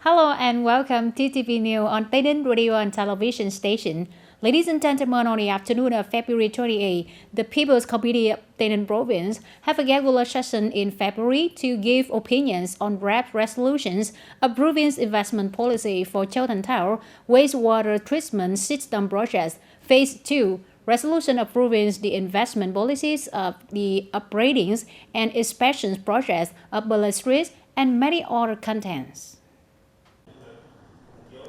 Hello and welcome to TTV News on TayNinhTV Radio and Television Station. Ladies and gentlemen, on the afternoon of February 28, the People's Committee of TayNinh Province have a regular session in February to give opinions on draft resolutions approving investment policy for Chiltern Tower wastewater treatment system project Phase 2, resolution approving the investment policies of the upgradings and inspections projects of Bella Street and many other contents.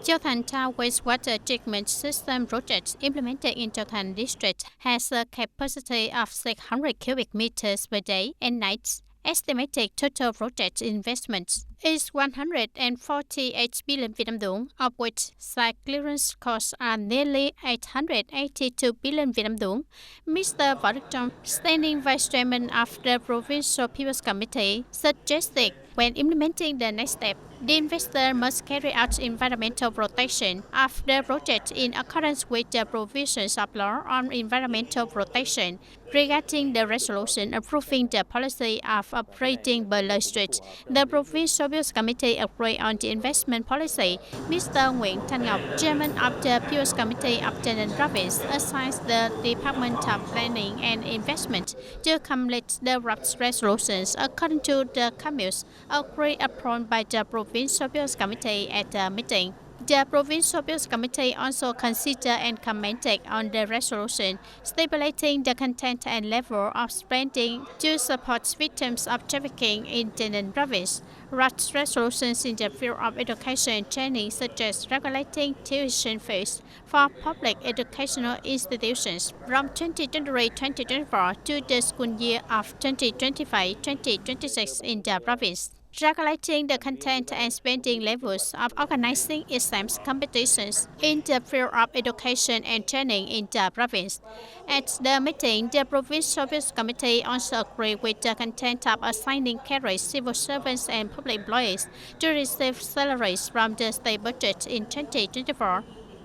Chiltern Tower wastewater treatment system project implemented in Chiltern district has a capacity of 600 cubic meters per day and night. Estimated total project investments is 148 billion Vietnam dong, of which site clearance costs are nearly 882 billion Vietnam dong. Mr. Võ Đức Trong, standing vice chairman of the Provincial People's Committee, suggested when implementing the next step, the investor must carry out environmental protection of the project in accordance with the provisions of law on environmental protection. Regarding the resolution approving the policy of operating Bella Street, the Provincial People's Committee agreed on the investment policy. Mr. Nguyễn Thanh Ngọc, chairman of the People's Committee of TayNinh Province, assigns the Department of Planning and Investment to complete the draft resolutions according to the commitments agreed upon by the Provincial People's Committee at the meeting. The Provincial People's Committee also considered and commented on the resolution, stipulating the content and level of spending to support victims of trafficking in TayNinh Province. Draft resolutions in the field of education and training, such as regulating tuition fees for public educational institutions from 2023-2024 to the school year of 2025-2026 in the province. Regulating the content and spending levels of organizing exams competitions in the field of education and training in the province. At the meeting, the Provincial People's Committee also agreed with the content of assigning carriage civil servants and public employees to receive salaries from the state budget in 2024.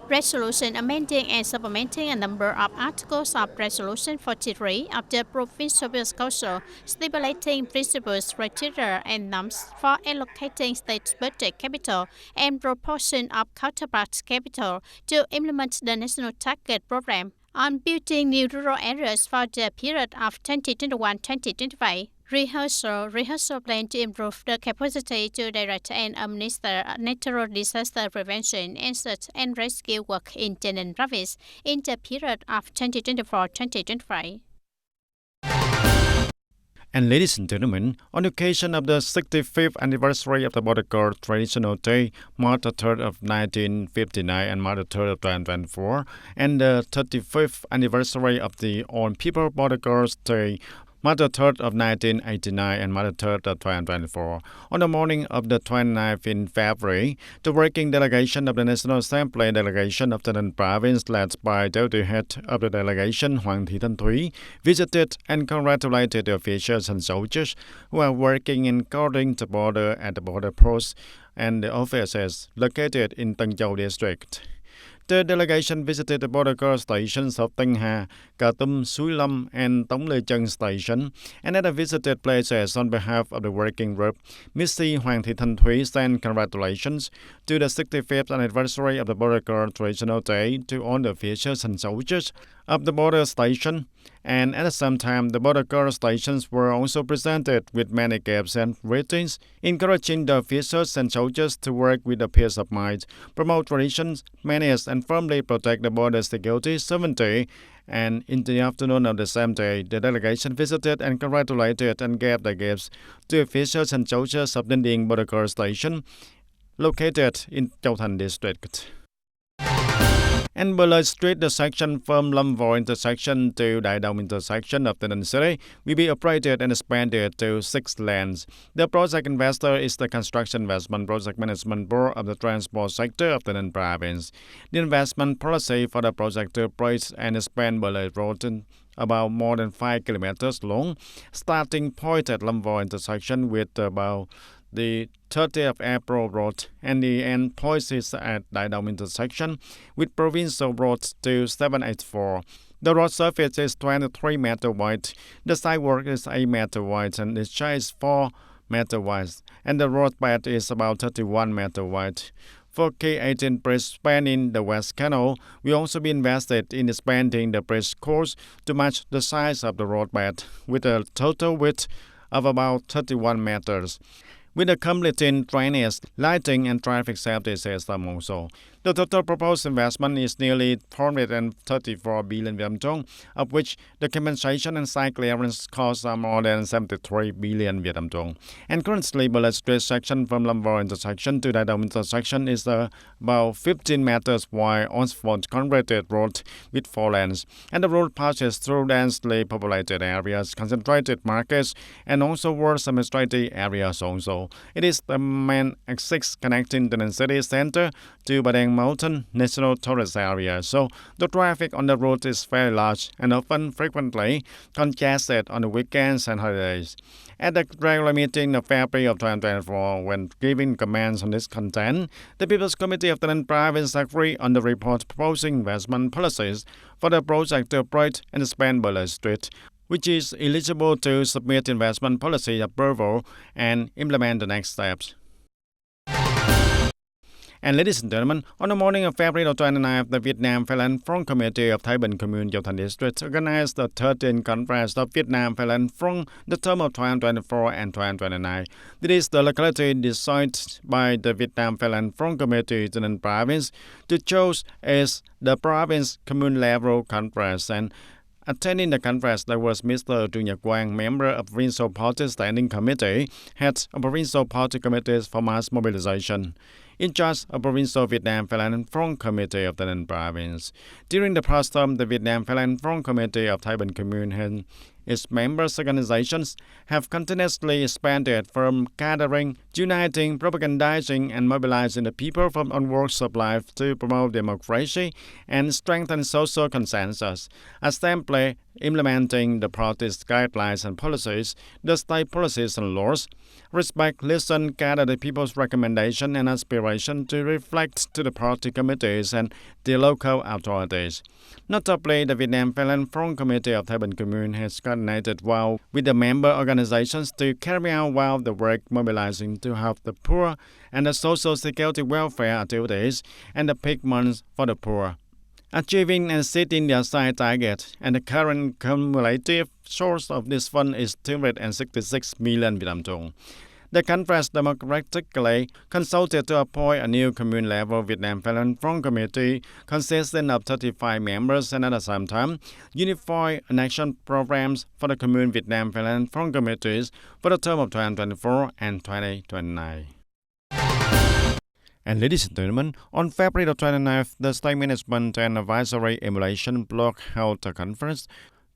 Resolution amending and supplementing a number of articles of Resolution 43 of the Provincial People's Council, stipulating principles, criteria, and norms for allocating state budget capital and proportion of counterpart capital to implement the National Target Program on building new rural areas for the period of 2021-2025. Rehearsal plan to improve the capacity to direct and administer natural disaster prevention and search and rescue work in TayNinh Province in the period of 2024-2025. And ladies and gentlemen, on occasion of the 65th anniversary of the Border Guard Traditional Day, March 3rd of 1959 and March 3rd of 2024, and the 35th anniversary of the All People Border Guards Day, March 3rd of 1989 and March 3rd of 2024. On the morning of the 29th in February, the working delegation of the National Assembly delegation of TayNinh Province, led by Deputy Head of the delegation Hoàng Thị Thanh Thúy, visited and congratulated the officials and soldiers who are working in guarding the border at the border posts and the offices located in Tân Châu district. The delegation visited the border guard stations of Tân Hà, Cà Tum, Suối Lâm, and Tống Lê Chân station, and at visited places on behalf of the working group. Ms. Hoàng Thị Thanh Thúy sent congratulations to the 65th anniversary of the Border Guard Traditional Day to all the officials and soldiers of the border station, and at the same time, the border guard stations were also presented with many gifts and greetings, encouraging the officers and soldiers to work with a peace of mind, promote traditions, manners, and firmly protect the border security sovereignty. And in the afternoon of the same day, the delegation visited and congratulated and gave the gifts to officials and soldiers of the Ninh Border Guard Station, located in Chiltern district. And Bella Street, the section from Lâm Vò intersection to Đại Đồng intersection of TayNinh City, will be upgraded and expanded to 6 lanes. The project investor is the Construction Investment Project Management Board of the Transport Sector of TayNinh Province. The investment policy for the project to upgrade and expand Bella Road about more than 5 kilometers long, starting point at Lâm Vò intersection with about the 30th of April Road, and the end point is at Đại Đồng intersection with Provincial Road 2784. The road surface is 23 meters wide, the sidewalk is 8 meters wide, and it shares 4 meters wide, and the road bed is about 31 meters wide. For K18 bridge spanning the West Canal, we also be invested in expanding the bridge course to match the size of the roadbed, with a total width of about 31 meters. With a completing drainage, lighting, and traffic safety system also. The total proposed investment is nearly 434 billion Vietnam dong, of which the compensation and site clearance costs are more than 73 billion Vietnam dong. And currently, bullet street section from Lam Vo intersection to Dai Dong intersection is about 15 meters wide asphalt concreted road with 4 lanes. And the road passes through densely populated areas, concentrated markets, and also worse administrative areas also. It is the main axis connecting the city center to Badang Mountain National Tourist Area, so the traffic on the road is very large and often frequently congested on the weekends and holidays. At the regular meeting of February of 2024, when giving comments on this content, the People's Committee of the Ninh Province agreed on the report proposing investment policies for the project to operate and expand Bullet Street, which is eligible to submit investment policy approval and implement the next steps. And ladies and gentlemen, on the morning of February 29th, the Vietnam Phalang Front Committee of Thái Bình Commune Giao Thanh District organized the 13th Conference of Vietnam Phalang Front, the term of 2024 and 2029. This is the locality decided by the Vietnam Phalang Front Committee to the province to choose as the province commune level conference. And attending the conference, there was Mr. Trương Nhật Quang, member of Provincial Party Standing Committee, head of Provincial Party Committees for Mass Mobilization, in charge of Provincial Vietnam Phalang Front Committee of the Ninh Province. During the past term, the Vietnam Phalang Front Committee of Thái Bình Commune and its members' organizations have continuously expanded from gathering, uniting, propagandizing, and mobilizing the people from all walks of life to promote democracy and strengthen social consensus. As template implementing the party's guidelines and policies, the state policies and laws, respect, listen, gather the people's recommendation and aspiration to reflect to the party committees and the local authorities. Notably, the Vietnam Phalang Front Committee of Thái Bình Commune has coordinated well with the member organizations to carry out well the work mobilizing to help the poor and the social security welfare activities and the peak months for the poor, achieving and setting their side target, and the current cumulative source of this fund is 266 million Vietnam dong. The conference democratically consulted to appoint a new commune-level Vietnam Phalang Front Committee consisting of 35 members and at the same time unify an action programs for the commune Vietnam Phalang Front Committees for the term of 2024 and 2029. And ladies and gentlemen, on February 29th, the State Management and Advisory Emulation Block held a conference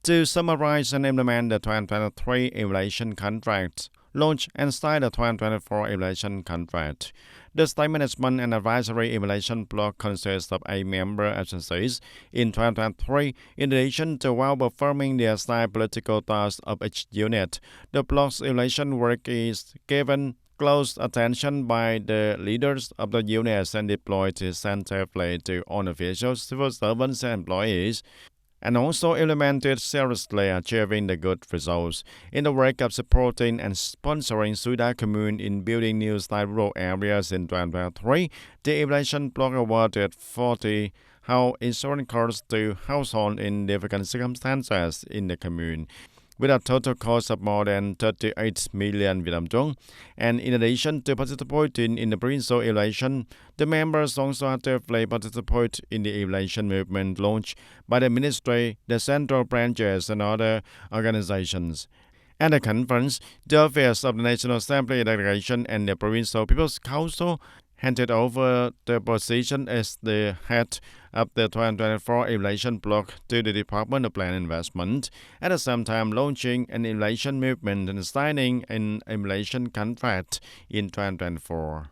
to summarize and implement the 2023 emulation contract, launch and start the 2024 emulation contract. The State Management and Advisory Emulation Block consists of 8 member agencies in 2023. In addition to well-performing the assigned political tasks of each unit, the block's emulation work is given close attention by the leaders of the units and deployed extensively to all officials, civil servants, and employees, and also implemented seriously, achieving the good results in the work of supporting and sponsoring Suda Commune in building new style rural areas in 2023. The emulation block awarded 40 health insurance cards to households in difficult circumstances in the commune, with a total cost of more than 38 million Vietnam dong. And in addition to participating in the provincial election, the members also actively participate in the election movement launched by the ministry, the central branches, and other organizations. At the conference, the affairs of the National Assembly delegation and the Provincial People's Council handed over the position as the head of the 2024 emulation block to the Department of Land Investment, at the same time launching an emulation movement and signing an emulation contract in 2024.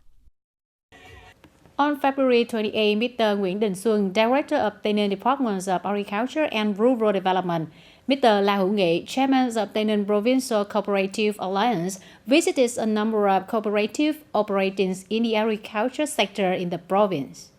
On February 28, Mr. Nguyễn Đình Xuân, Director of TayNinhTV Departments of Agriculture and Rural Development, Mr. La Hữu Nghệ, Chairman of TayNinhTV Provincial Cooperative Alliance, visited a number of cooperative operating in the agriculture sector in the province.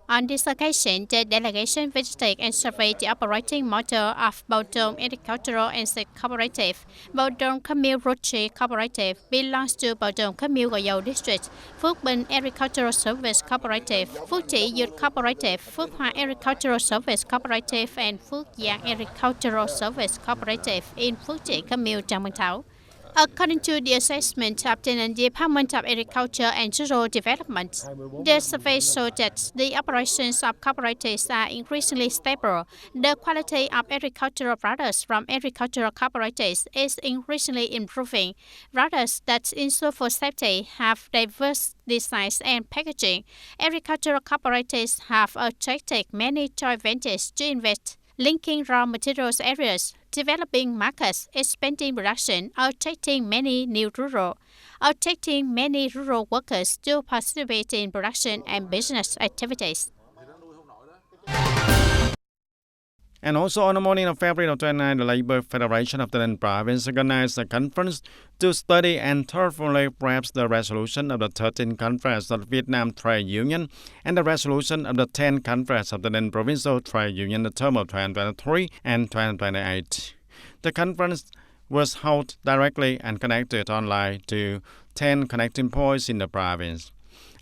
On this occasion, the delegation visited and surveyed the operating model of Baodong Agricultural and Seed Cooperative. Baodong Camille Roche Cooperative belongs to Baodong Camille Goyou District, Phước Bình Agricultural Service Cooperative, Phước Trị Youth Cooperative, Phước Hòa Agricultural Service Cooperative, and Phước Giang Agricultural Service Cooperative in Phước Trị Camille Trang Bang Thảo. According to the assessment of the Department of Agriculture and Rural Development, the survey showed that the operations of cooperatives are increasingly stable. The quality of agricultural products from agricultural cooperatives is increasingly improving. Products that ensure food safety have diverse designs and packaging. Agricultural cooperatives have attracted many joint ventures to invest, linking raw materials areas, developing markets, expanding production, attracting many rural workers to participate in production and business activities. And also on the morning of February 29, the Labour Federation of the province organized a conference to study and thoroughly grasp the resolution of the 13th Conference of the Vietnam Trade Union and the resolution of the 10th Conference of the Provincial Trade Union, the term of 2023 and 2028. The conference was held directly and connected online to 10 connecting points in the province.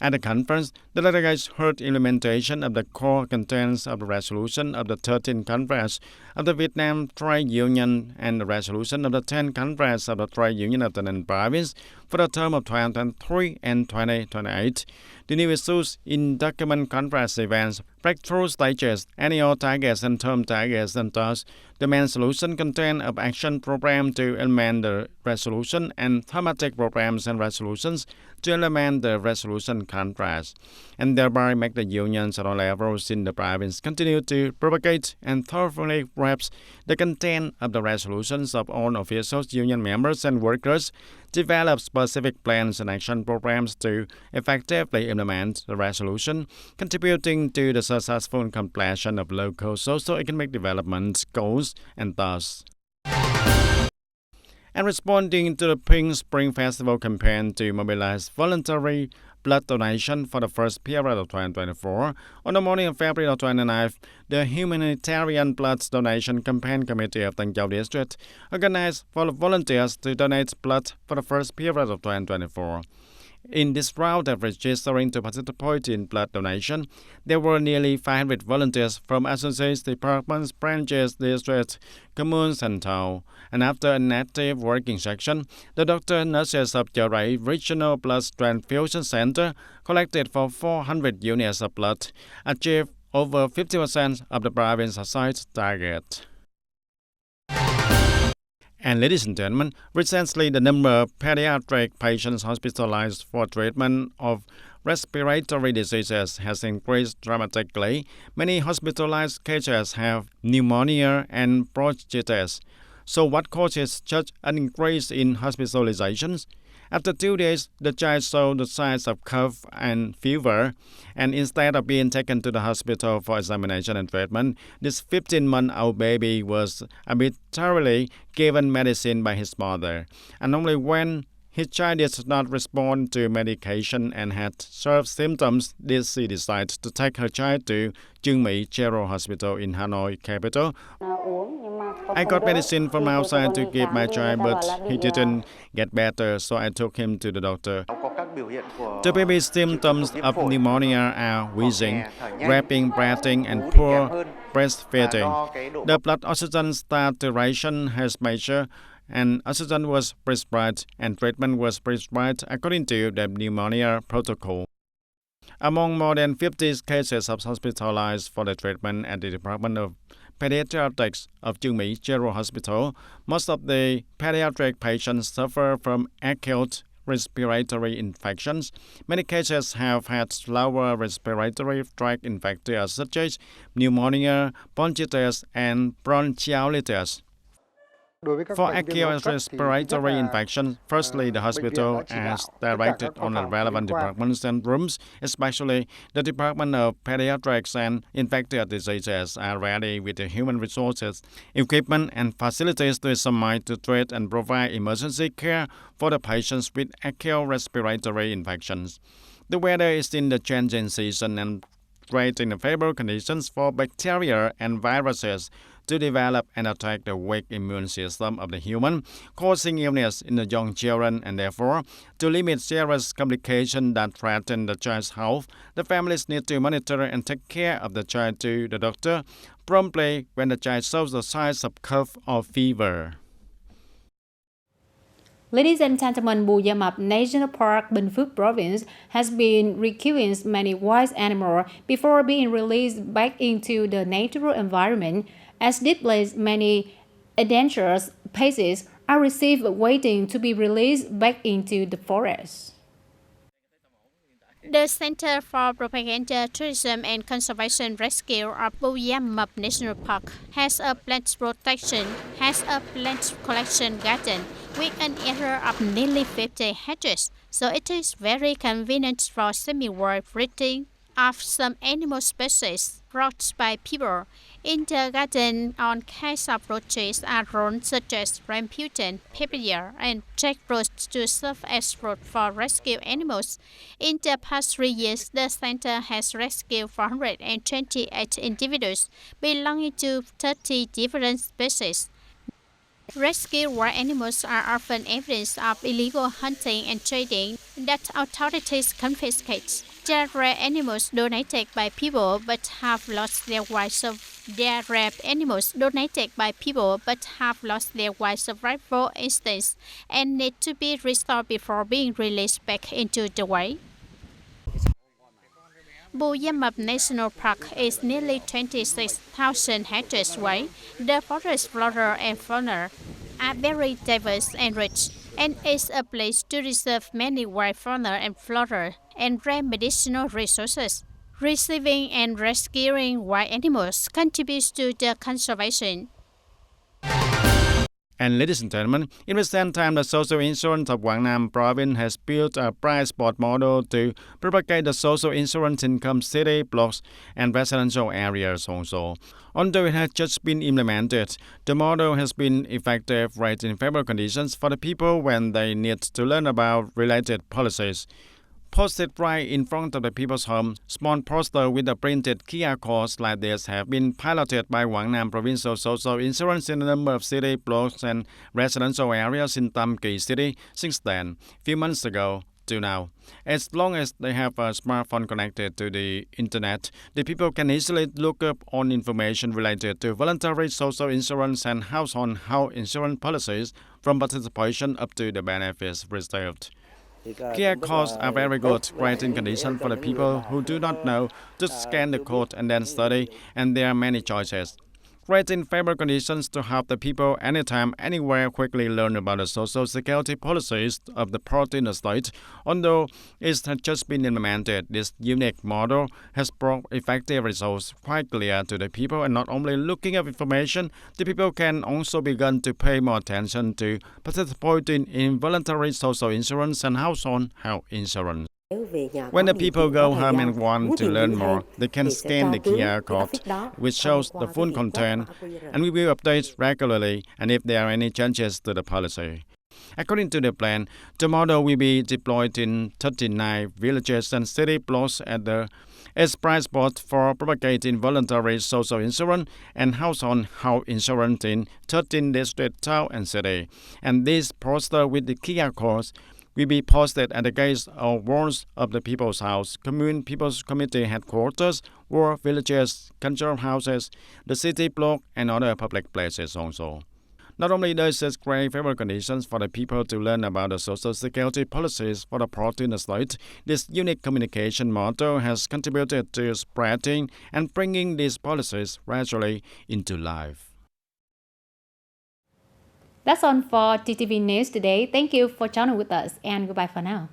At the conference, the delegates heard implementation of the core contents of the resolution of the 13th Conference of the Vietnam Trade Union and the resolution of the 10th Conference of the Trade Union of the province for the term of 2023 and 2028. The new issues in document conference events, breakthrough stages, annual targets and term targets, and thus the main solution content of action program to implement the resolution and thematic programs and resolutions to implement the resolution contrast, and thereby make the unions at all levels in the province continue to propagate and thoroughly grasp the content of the resolutions of all officials, union members, and workers, develop specific plans and action programs to effectively implement the resolution, contributing to the successful completion of local socio-economic development goals, and thus. And responding to the Pink Spring Festival campaign to mobilize voluntary blood donation for the first period of 2024, on the morning of February 29th, the Humanitarian Blood Donation Campaign Committee of Tân Châu District organized for volunteers to donate blood for the first period of 2024. In this round of registering to participate in blood donation, there were nearly 500 volunteers from associates, departments, branches, districts, communes, and towns. And after an active working section, the doctor and nurses of Chợ Rẫy Regional Blood Transfusion Center collected for 400 units of blood, achieved over 50% of the province's site target. And ladies and gentlemen, recently the number of pediatric patients hospitalized for treatment of respiratory diseases has increased dramatically. Many hospitalized cases have pneumonia and bronchitis. So what causes such an increase in hospitalizations? After 2 days, the child showed the signs of cough and fever, and instead of being taken to the hospital for examination and treatment, this 15-month-old baby was arbitrarily given medicine by his mother, and only when his child did not respond to medication and had severe symptoms did she decide to take her child to Trương Mỹ General Hospital in Hanoi capital. I got medicine from outside to give my child, but he didn't get better, so I took him to the doctor. The baby's symptoms of pneumonia are wheezing, rapid breathing, and poor breastfeeding. The blood oxygen saturation has measured, and oxygen was prescribed, and treatment was prescribed according to the pneumonia protocol. Among more than 50 cases of hospitalized for the treatment at the Department of Pediatrics of Trương Mỹ General Hospital, most of the pediatric patients suffer from acute respiratory infections. Many cases have had lower respiratory tract infections such as pneumonia, bronchitis, and bronchiolitis. For acute respiratory infections, firstly, the hospital has directed on the relevant departments and rooms, especially the Department of Pediatrics and Infectious Diseases, are ready with the human resources, equipment, and facilities to examine, to treat, and provide emergency care for the patients with acute respiratory infections. The weather is in the changing season, and creating favorable conditions for bacteria and viruses to develop and attack the weak immune system of the human, causing illness in the young children, and therefore, to limit serious complications that threaten the child's health, the families need to monitor and take care of the child to the doctor promptly when the child shows the signs of cough or fever. Ladies and gentlemen, Bù Gia Mập National Park, Bình Phước Province has been rescuing many wild animals before being released back into the natural environment. As displaced, many endangered species are received waiting to be released back into the forest. The Center for Propaganda, Tourism and Conservation Rescue of Bù Gia Mập National Park has a plant collection garden with an area of nearly 50 hectares, so it is very convenient for semi-wild breeding of some animal species brought by people. In the garden, all kinds of fruit trees are grown, such as rambutan, papaya, and jackfruit to serve as food for rescue animals. In the past 3 years, the center has rescued 428 individuals belonging to 30 different species. Rescued wild animals are often evidence of illegal hunting and trading that authorities confiscate. They are rare animals donated by people but have lost their wild survival instincts and need to be restored before being released back into the wild. Bù Gia Mập National Park is nearly 26,000 hectares wide. The forest flora and fauna are very diverse and rich, and is a place to reserve many wild fauna and flora and rare medicinal resources. Receiving and rescuing wild animals contributes to the conservation. And ladies and gentlemen, in recent time, the social insurance of Quảng Nam province has built a price board model to propagate the social insurance income city blocks and residential areas also. Although it has just been implemented, the model has been effective, creating favorable conditions for the people when they need to learn about related policies. Posted right in front of the people's home, small poster with a printed QR codes like this have been piloted by Quảng Nam Provincial Social Insurance in a number of city blocks and residential areas in Tam Kỳ City since then, few months ago to now. As long as they have a smartphone connected to the internet, the people can easily look up on information related to voluntary social insurance and household health insurance policies from participation up to the benefits received. QR codes are very good, creating conditions for the people who do not know to scan the code and then study, and there are many choices. Creating favorable conditions to help the people anytime, anywhere quickly learn about the social security policies of the part in the state. Although it has just been implemented, this unique model has brought effective results quite clear to the people, and not only looking up information, the people can also begin to pay more attention to participating in voluntary social insurance and household health insurance. When the people go home and want to learn more, they can scan the QR code, which shows the full content, and we will update regularly and if there are any changes to the policy. According to the plan, the model will be deployed in 39 villages and city blocks as price board for propagating voluntary social insurance and household health insurance in 13 districts, town and city. And this poster with the QR codes will be posted at the gates or walls of the people's house, people's committee headquarters, or villages, cultural houses, the city block, and other public places also. Not only does it create favorable conditions for the people to learn about the social security policies for the part in the state, this unique communication model has contributed to spreading and bringing these policies gradually into life. That's all for TTV News today. Thank you for joining with us, and goodbye for now.